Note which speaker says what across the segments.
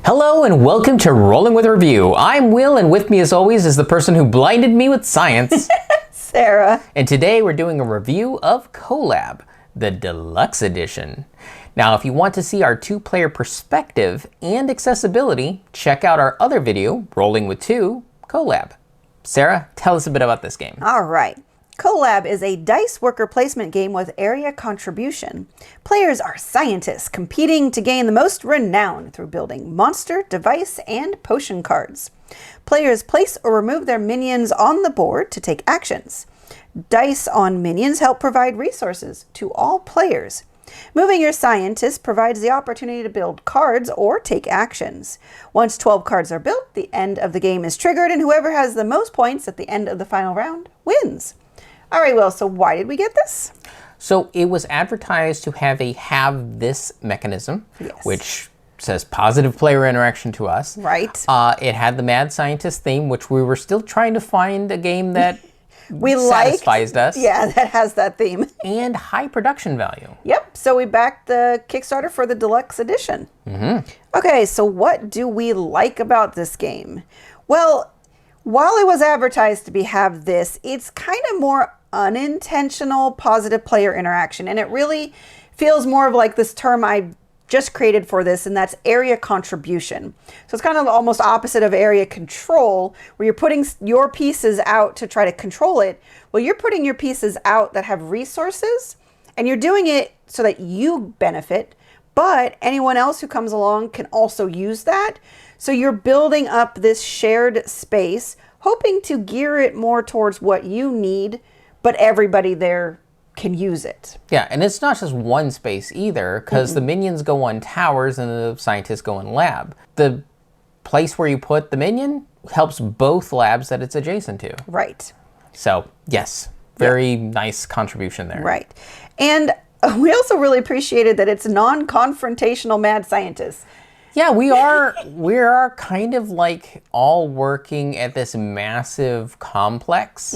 Speaker 1: Hello and welcome to Rolling with Review. I'm Will, and with me as always is the person who blinded me with science,
Speaker 2: Sarah.
Speaker 1: And today we're doing a review of CoLab, the Deluxe Edition. Now, if you want to see our two-player perspective and accessibility, check out our other video, Rolling with Two, CoLab. Sarah, tell us a bit about this game.
Speaker 2: All right. CoLab is a dice worker placement game with area contribution. Players are scientists competing to gain the most renown through building monster, device, and potion cards. Players place or remove their minions on the board to take actions. Dice on minions help provide resources to all players. Moving your scientist provides the opportunity to build cards or take actions. Once 12 cards are built, the end of the game is triggered, and whoever has the most points at the end of the final round wins. All right, Will, so why did we get this?
Speaker 1: So it was advertised to have a have this mechanism, which says positive player interaction to us.
Speaker 2: Right.
Speaker 1: It had the mad scientist theme, which we were still trying to find a game that satisfies us.
Speaker 2: Yeah, that has that theme.
Speaker 1: And high production value.
Speaker 2: Yep, so we backed the Kickstarter for the Deluxe Edition. Okay, so what do we like about this game? Well, while it was advertised to have this, it's kind of more unintentional positive player interaction. And it really feels more of like this term I just created for this, and that's area contribution. So it's kind of almost opposite of area control, where you're putting your pieces out to try to control it. Well, you're putting your pieces out that have resources, and you're doing it so that you benefit, but anyone else who comes along can also use that. So you're building up this shared space, hoping to gear it more towards what you need, but everybody there can use it.
Speaker 1: Yeah, and it's not just one space either, because the minions go on towers and the scientists go in lab. The place where you put the minion helps both labs that it's adjacent to.
Speaker 2: Right.
Speaker 1: So, yes, very nice contribution there.
Speaker 2: Right. And we also really appreciated that it's non-confrontational mad scientists.
Speaker 1: Yeah, we are kind of like all working at this massive complex.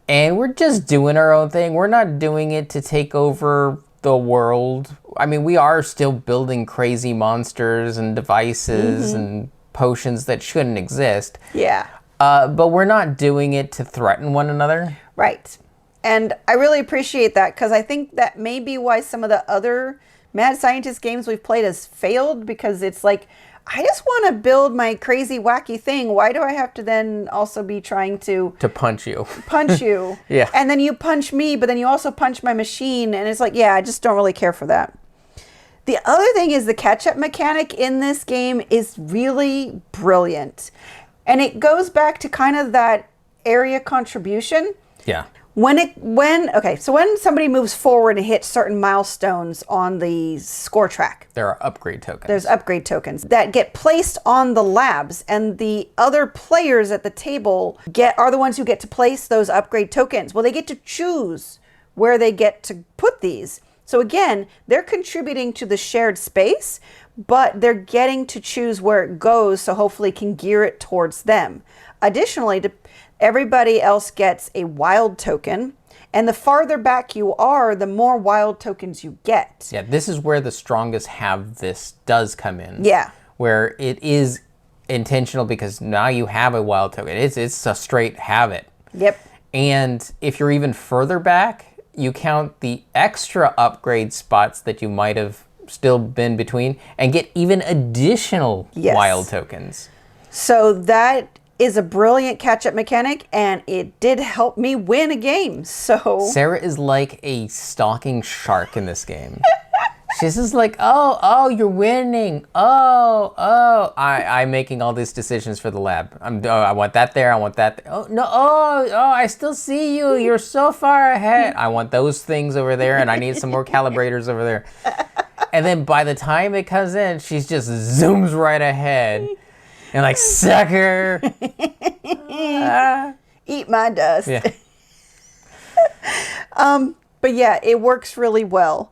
Speaker 1: And we're just doing our own thing. We're not doing it to take over the world. I mean, we are still building crazy monsters and devices and potions that shouldn't exist.
Speaker 2: Yeah.
Speaker 1: But we're not doing it to threaten one another.
Speaker 2: Right. And I really appreciate that, because I think that may be why some of the other mad scientist games we've played has failed, because it's like, I just want to build my crazy wacky thing. Why do I have to then also be trying to
Speaker 1: punch you?
Speaker 2: Punch you.
Speaker 1: Yeah.
Speaker 2: And then you punch me, but then you also punch my machine. And it's like, yeah, I just don't really care for that. The other thing is the catch-up mechanic in this game is really brilliant. And it goes back to kind of that area contribution.
Speaker 1: Yeah.
Speaker 2: So when somebody moves forward and hits certain milestones on the score track,
Speaker 1: there are upgrade tokens.
Speaker 2: There's upgrade tokens that get placed on the labs, and the other players at the table are the ones who get to place those upgrade tokens. Well, they get to choose where they get to put these. So again, they're contributing to the shared space, but they're getting to choose where it goes, so hopefully can gear it towards them. Additionally, everybody else gets a wild token, and the farther back you are, the more wild tokens you get.
Speaker 1: Yeah, this is where the strongest have this does come in.
Speaker 2: Yeah.
Speaker 1: Where it is intentional, because now you have a wild token. It's a straight have it.
Speaker 2: Yep.
Speaker 1: And if you're even further back, you count the extra upgrade spots that you might have still been between and get even additional wild tokens.
Speaker 2: So that is a brilliant catch-up mechanic, and it did help me win a game. So
Speaker 1: Sarah is like a stalking shark in this game. She's just like, oh, you're winning. I'm making all these decisions for the lab. I want that there. I want that there. Oh, no. Oh, I still see you. You're so far ahead. I want those things over there, and I need some more calibrators over there. And then by the time it comes in, she's just zooms right ahead. And like, sucker.
Speaker 2: Eat my dust.
Speaker 1: Yeah.
Speaker 2: But yeah, it works really well.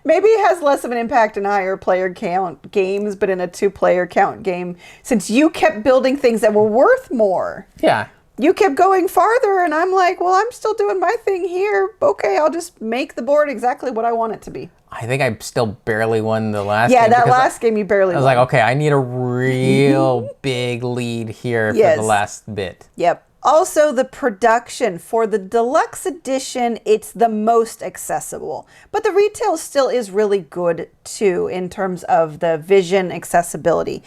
Speaker 2: Maybe it has less of an impact in higher player count games, but in a 2-player count game, since you kept building things that were worth more.
Speaker 1: Yeah.
Speaker 2: you kept going farther, and I'm like, well, I'm still doing my thing here. Okay, I'll just make the board exactly what I want it to be.
Speaker 1: I think I still barely won the last game.
Speaker 2: Yeah, that last game you barely won.
Speaker 1: I was like, okay, I need a real big lead here for the last bit.
Speaker 2: Yep. Also, the production for the deluxe edition, it's the most accessible. But the retail still is really good, too, in terms of the vision accessibility.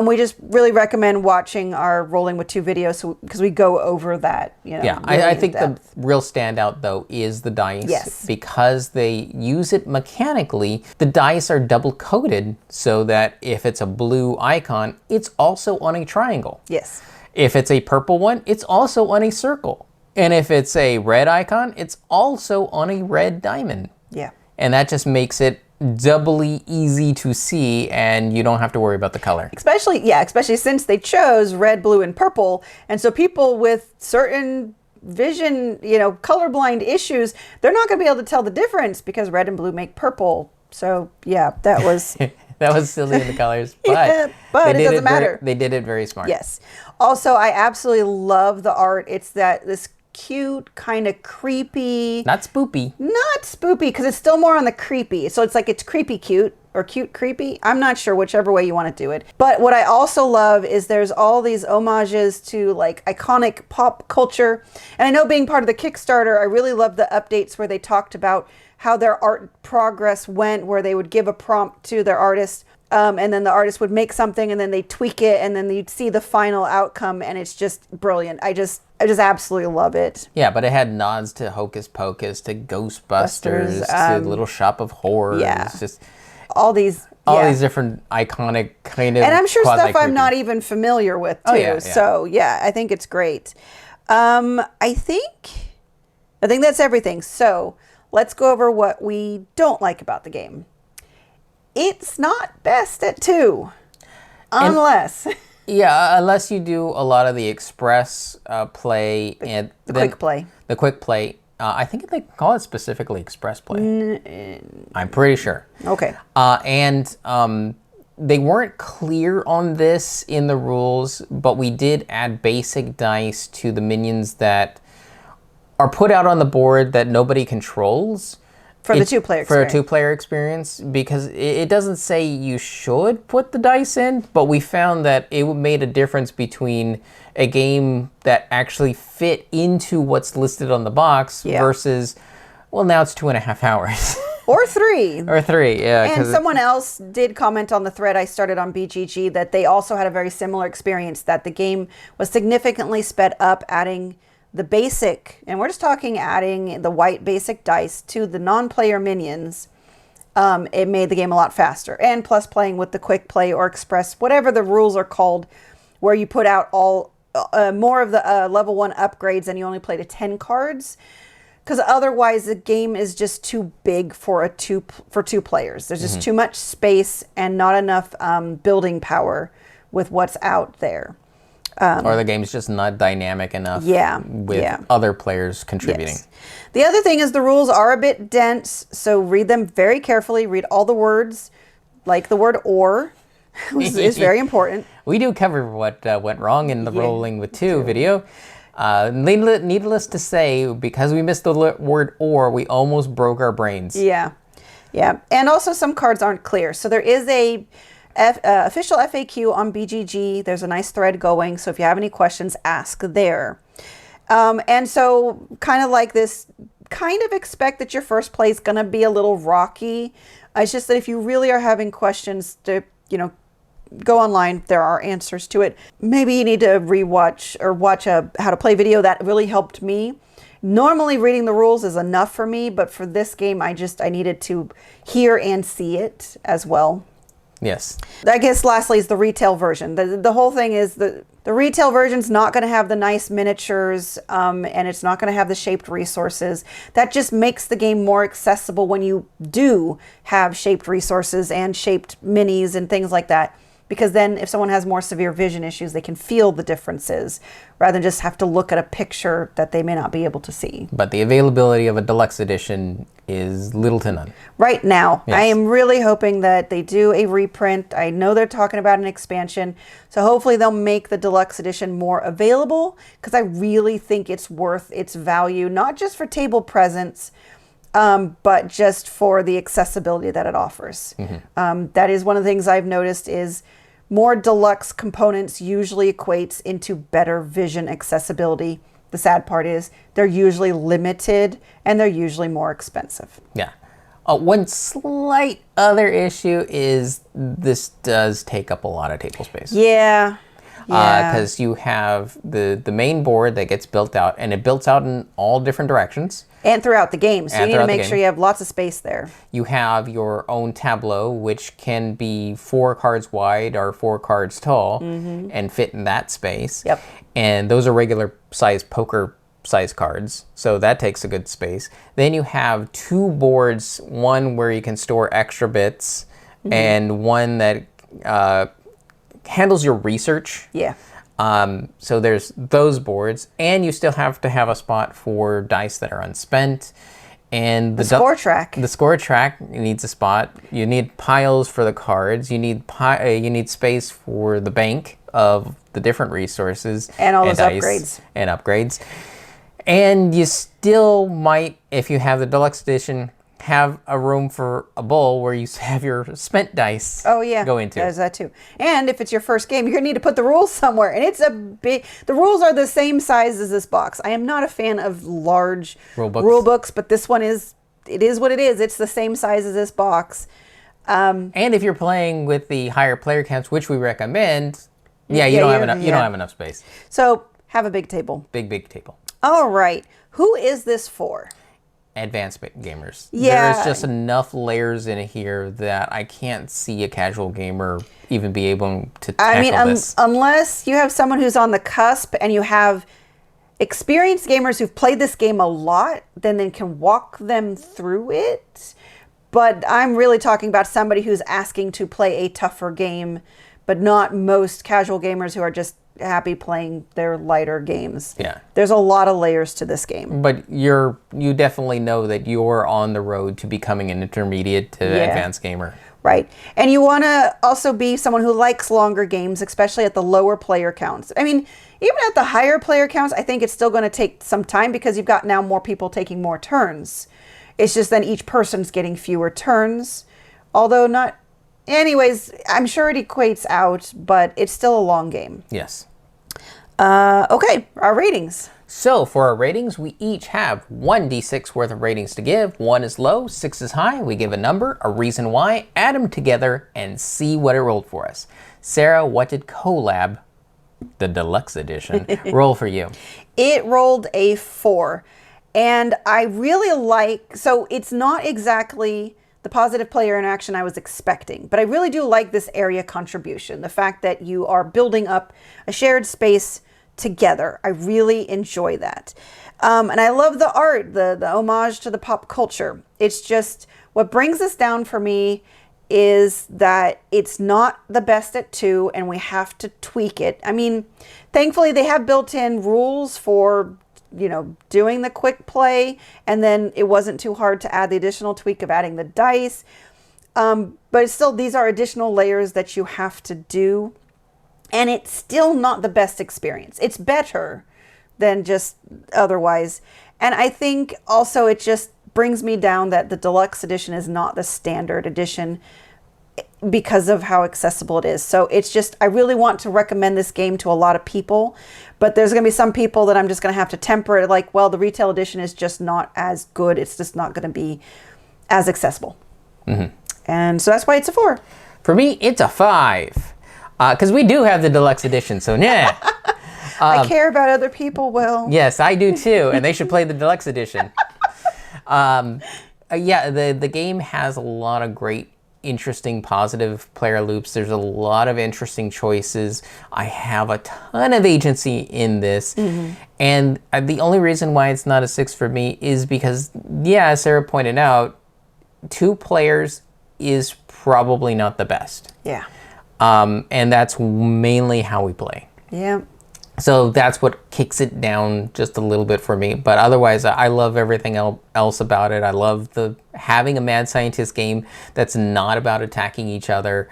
Speaker 2: We just really recommend watching our Rolling with 2 videos because we go over that.
Speaker 1: Yeah, really I think the real standout, though, is the dice.
Speaker 2: Yes.
Speaker 1: Because they use it mechanically, the dice are double-coated so that if it's a blue icon, it's also on a triangle.
Speaker 2: Yes.
Speaker 1: If it's a purple one, it's also on a circle. And if it's a red icon, it's also on a red diamond.
Speaker 2: Yeah.
Speaker 1: And that just makes it doubly easy to see, and you don't have to worry about the color.
Speaker 2: Especially since they chose red, blue, and purple. And so people with certain vision, colorblind issues, they're not going to be able to tell the difference because red and blue make purple. So, yeah, that was...
Speaker 1: That was silly in the colors, but,
Speaker 2: yeah, but it doesn't matter.
Speaker 1: They did it very smart.
Speaker 2: Yes. Also, I absolutely love the art. It's this cute, kind of creepy.
Speaker 1: Not spoopy.
Speaker 2: Not spoopy, because it's still more on the creepy. So it's creepy cute or cute creepy. I'm not sure, whichever way you want to do it. But what I also love is there's all these homages to like iconic pop culture. And I know being part of the Kickstarter, I really love the updates where they talked about how their art progress went, where they would give a prompt to their artist, and then the artist would make something, and then they tweak it, and then you'd see the final outcome, and it's just brilliant. I just absolutely love it.
Speaker 1: Yeah, but it had nods to Hocus Pocus, to Ghostbusters, to Little Shop of Horrors.
Speaker 2: Yeah.
Speaker 1: Just
Speaker 2: all these
Speaker 1: different iconic kind of.
Speaker 2: And I'm sure stuff I'm not even familiar with too.
Speaker 1: Yeah.
Speaker 2: So yeah, I think it's great. I think that's everything. So let's go over what we don't like about the game. It's not best at 2. Unless...
Speaker 1: Yeah, unless you do a lot of the express play and
Speaker 2: the quick play.
Speaker 1: The quick play. I think they call it specifically express play. I'm pretty sure.
Speaker 2: Okay.
Speaker 1: They weren't clear on this in the rules, but we did add basic dice to the minions that are put out on the board that nobody controls.
Speaker 2: For the 2-player experience.
Speaker 1: For a 2-player experience, because it doesn't say you should put the dice in, but we found that it made a difference between a game that actually fit into what's listed on the box versus, well, now it's 2.5 hours.
Speaker 2: Or 3.
Speaker 1: Or 3, yeah.
Speaker 2: And someone else did comment on the thread I started on BGG that they also had a very similar experience, that the game was significantly sped up, adding the basic, and we're just talking adding the white basic dice to the non-player minions. It made the game a lot faster. And plus playing with the quick play or express, whatever the rules are called, where you put out all more of the level 1 upgrades and you only play to 10 cards. Because otherwise the game is just too big for 2 players. There's just too much space and not enough building power with what's out there.
Speaker 1: Or the game's just not dynamic enough with other players contributing.
Speaker 2: Yes. The other thing is the rules are a bit dense, so read them very carefully. Read all the words, like the word "or," which is very important.
Speaker 1: We do cover what went wrong in the Rolling with 2 video. Needless to say, because we missed the word "or," we almost broke our brains.
Speaker 2: Yeah. And also some cards aren't clear. So there is a official FAQ on BGG. There's a nice thread going, so if you have any questions, ask there. And so kind of like this, kind of expect that your first play is going to be a little rocky. It's just that if you really are having questions, to go online, there are answers to it. Maybe you need to rewatch or watch a how to play video. That really helped me. Normally reading the rules is enough for me, but for this game I needed to hear and see it as well.
Speaker 1: Yes.
Speaker 2: I guess lastly is the retail version. The whole thing is the retail version's not going to have the nice miniatures, and it's not going to have the shaped resources. That just makes the game more accessible when you do have shaped resources and shaped minis and things like that. because then if someone has more severe vision issues, they can feel the differences rather than just have to look at a picture that they may not be able to see.
Speaker 1: But the availability of a deluxe edition is little to none.
Speaker 2: Right now,
Speaker 1: Yes.
Speaker 2: I am really hoping that they do a reprint. I know they're talking about an expansion, so hopefully they'll make the deluxe edition more available, because I really think it's worth its value, not just for table presence, but just for the accessibility that it offers. That is one of the things I've noticed is more deluxe components usually equates into better vision accessibility. The sad part is they're usually limited and they're usually more expensive.
Speaker 1: Yeah. One slight other issue is this does take up a lot of table space.
Speaker 2: Yeah.
Speaker 1: Because you have the main board that gets built out, and it builds out in all different directions.
Speaker 2: And throughout the game. So you need to make sure you have lots of space there.
Speaker 1: You have your own tableau, which can be 4 cards wide or 4 cards tall and fit in that space.
Speaker 2: Yep.
Speaker 1: And those are regular size poker size cards. So that takes a good space. Then you have 2 boards, one where you can store extra bits and one that handles your research.
Speaker 2: Yeah.
Speaker 1: So there's those boards, and you still have to have a spot for dice that are unspent. And
Speaker 2: the score track.
Speaker 1: The score track needs a spot. You need piles for the cards. You need space for the bank of the different resources.
Speaker 2: And all those
Speaker 1: dice
Speaker 2: upgrades.
Speaker 1: And upgrades. And you still might, if you have the deluxe edition, have a room for a bowl where you have your spent dice go into.
Speaker 2: There's that too. And if it's your first game, you're going to need to put the rules somewhere. And it's the rules are the same size as this box. I am not a fan of large rule books, but this one is what it is. It's the same size as this box.
Speaker 1: And if you're playing with the higher player counts, which we recommend, you don't have enough space.
Speaker 2: So have a big table.
Speaker 1: Big table.
Speaker 2: All right. Who is this for?
Speaker 1: Advanced gamers.
Speaker 2: Yeah.
Speaker 1: There's just enough layers in here that I can't see a casual gamer even be able to tackle this.
Speaker 2: Unless you have someone who's on the cusp and you have experienced gamers who've played this game a lot, then they can walk them through it. But I'm really talking about somebody who's asking to play a tougher game, but not most casual gamers who are just happy playing their lighter games.
Speaker 1: Yeah.
Speaker 2: There's a lot of layers to this game.
Speaker 1: But you definitely know that you're on the road to becoming an intermediate to advanced gamer.
Speaker 2: Right. And you want to also be someone who likes longer games, especially at the lower player counts. I mean, even at the higher player counts, I think it's still going to take some time because you've got now more people taking more turns. It's just then each person's getting fewer turns, although not... Anyways, I'm sure it equates out, but it's still a long game.
Speaker 1: Yes.
Speaker 2: Okay, our ratings.
Speaker 1: So for our ratings, we each have 1d6 worth of ratings to give. 1 is low, 6 is high. We give a number, a reason why, add them together, and see what it rolled for us. Sarah, what did CoLab, the Deluxe Edition, roll for you?
Speaker 2: It rolled a 4. And I really so it's not exactly the positive player interaction I was expecting, but I really do like this area contribution. The fact that you are building up a shared space together. I really enjoy that. And I love the art, the homage to the pop culture. It's just, what brings this down for me is that it's not the best at 2 and we have to tweak it. I mean, thankfully they have built-in rules for doing the quick play, and then it wasn't too hard to add the additional tweak of adding the dice. But still, these are additional layers that you have to do, and it's still not the best experience. It's better than just otherwise. And I think also it just brings me down that the deluxe edition is not the standard edition because of how accessible it is. So it's just, I really want to recommend this game to a lot of people, but there's going to be some people that I'm just going to have to temper it, like, well, the retail edition is just not as good. It's just not going to be as accessible. And so that's why it's a 4.
Speaker 1: For me, it's a 5. Because we do have the deluxe edition, so yeah.
Speaker 2: I care about other people, Will.
Speaker 1: Yes, I do too, and they should play the deluxe edition. Yeah, the game has a lot of great, interesting, positive player loops. There's a lot of interesting choices. I have a ton of agency in this. And the only reason why it's not a 6 for me is because, yeah, as Sarah pointed out, 2 players is probably not the best.
Speaker 2: Yeah.
Speaker 1: And that's mainly how we play.
Speaker 2: Yeah.
Speaker 1: So that's what kicks it down just a little bit for me. But otherwise, I love everything else about it. I love having a mad scientist game that's not about attacking each other.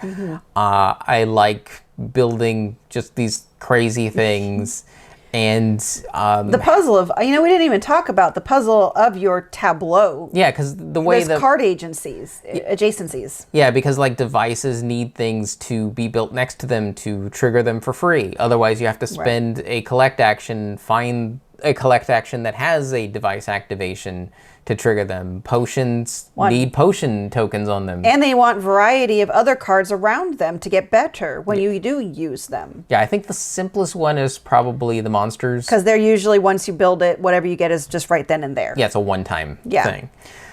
Speaker 1: I like building just these crazy things. And
Speaker 2: the puzzle of, we didn't even talk about the puzzle of your tableau.
Speaker 1: Yeah, because the way
Speaker 2: there's card adjacencies.
Speaker 1: Yeah, because like devices need things to be built next to them to trigger them for free. Otherwise, you have to spend a collect action, find a collect action that has a device activation to trigger them. Potions need potion tokens on them.
Speaker 2: And they want variety of other cards around them to get better when you do use them.
Speaker 1: Yeah, I think the simplest one is probably the monsters.
Speaker 2: Because they're usually, once you build it, whatever you get is just right then and there.
Speaker 1: Yeah, it's a one-time thing.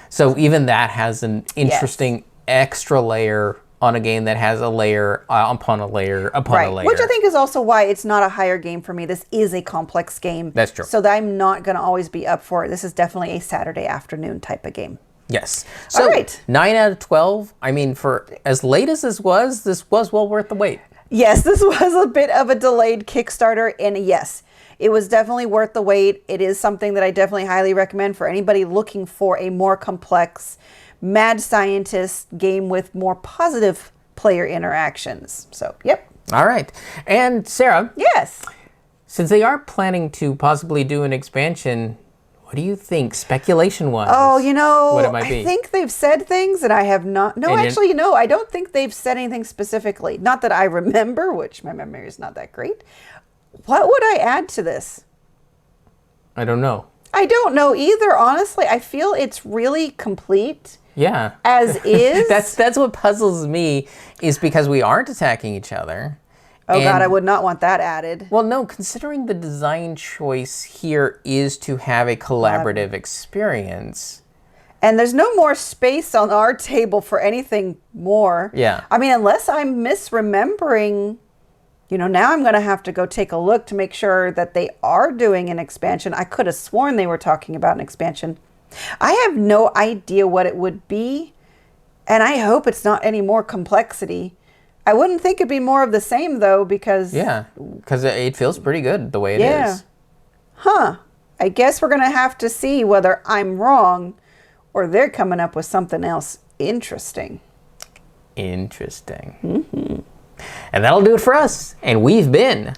Speaker 1: So even that has an interesting extra layer on a game that has a layer upon a layer upon a layer.
Speaker 2: Which I think is also why it's not a higher game for me. This is a complex game.
Speaker 1: That's true.
Speaker 2: So that I'm not going to always be up for it. This is definitely a Saturday afternoon type of game.
Speaker 1: Yes. So
Speaker 2: all right.
Speaker 1: 9 out of 12. I mean, for as late as this was well worth the wait.
Speaker 2: Yes, this was a bit of a delayed Kickstarter. And yes, it was definitely worth the wait. It is something that I definitely highly recommend for anybody looking for a more complex mad scientist game with more positive player interactions. So, yep.
Speaker 1: All right. And Sarah.
Speaker 2: Yes.
Speaker 1: Since they are planning to possibly do an expansion, what do you think, speculation-wise?
Speaker 2: Oh,
Speaker 1: what it might be?
Speaker 2: I think they've said things and I have not. No, actually, no, I don't think they've said anything specifically. Not that I remember, which my memory is not that great. What would I add to this?
Speaker 1: I don't know.
Speaker 2: I don't know either, honestly. I feel it's really complete.
Speaker 1: Yeah.
Speaker 2: As is.
Speaker 1: That's what puzzles me, is because we aren't attacking each other.
Speaker 2: Oh, God, I would not want that added.
Speaker 1: Well, no, considering the design choice here is to have a collaborative experience.
Speaker 2: And there's no more space on our table for anything more.
Speaker 1: Yeah.
Speaker 2: I mean, unless I'm misremembering, now I'm going to have to go take a look to make sure that they are doing an expansion. I could have sworn they were talking about an expansion. I have no idea what it would be, and I hope it's not any more complexity. I wouldn't think it'd be more of the same, though, because...
Speaker 1: Yeah, because it feels pretty good the way it is.
Speaker 2: Huh. I guess we're going to have to see whether I'm wrong or they're coming up with something else interesting.
Speaker 1: Interesting. And that'll do it for us. And we've been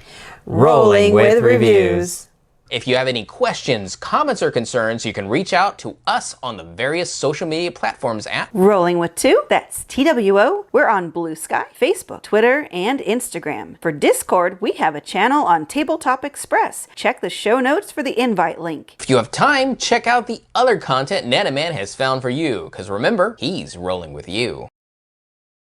Speaker 1: Rolling with Reviews. If you have any questions, comments, or concerns, you can reach out to us on the various social media platforms at
Speaker 2: Rolling with Two, that's TWO. We're on Blue Sky, Facebook, Twitter, and Instagram. For Discord, we have a channel on Tabletop Express. Check the show notes for the invite link.
Speaker 1: If you have time, check out the other content Nanaman has found for you, because remember, he's rolling with you.